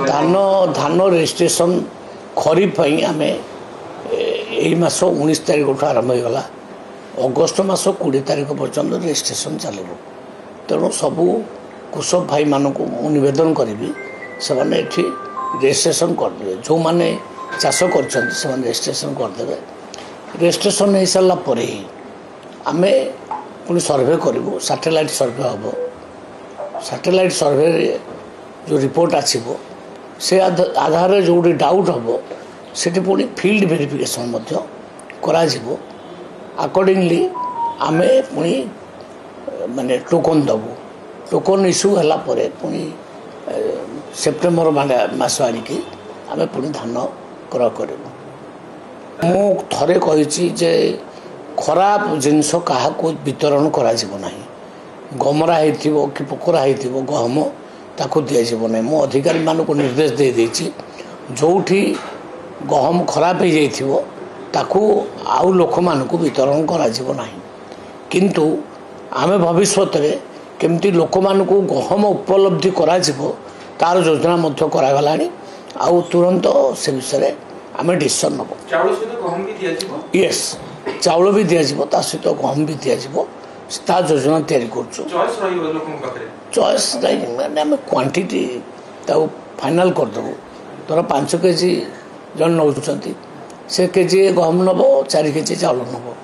धान धान रेजिस्ट्रेशन खरीफ आम यही मास 19 तारिख आरंभ होगा अगस्ट मास 20 तारिख पर्यंत रेजिस्ट्रेशन चलो तेणु सबू कृषक भाई मानक नवेदन करी से रेजिस्ट्रेशन करदे जो मैंने चाष कर रेजिस्ट्रेशन करदे रेजिस्ट्रेशन हो सारापर ही आम पुणी सर्वे करूँ सैटेलाइट सर्वे हम सैटेलाइट सर्वे जो रिपोर्ट आसो से आधार जो डाउट हम से पुणी फील्ड वेरिफिकेशन अकॉर्डिंगली आम पुणी माने टोकन दबू टोकन इश्यू है पुणी सेप्टेम्बर मास आनिकी आम पुणी धान क्रय करूँ मु थरे कही जे खराब जिनस क्या वितरण करा गमरा हो कि पोखरा हो गहम ताकू दिज्व ना मु अधिकारी मानक निर्देश दे देछि जोठी गहम खराब हो जाइथिवो ताकू आउ लोक मानक वितरण करा किंतु आमे भविष्य में केमती लोक मानक गहम उपलब्धि करा तार योजना मध्य करागलानी आउ तुरंत से विषय आम डिसीजन नब यस चाउल भी दिज्व ता सहित गहम भी दिज्व ता योजना चॉइस मैंने आम क्वांटिटी फाइनाल करदेबू धर 5 केजी जन नौ से केजी गहम नब 4 केजी चाउल नब।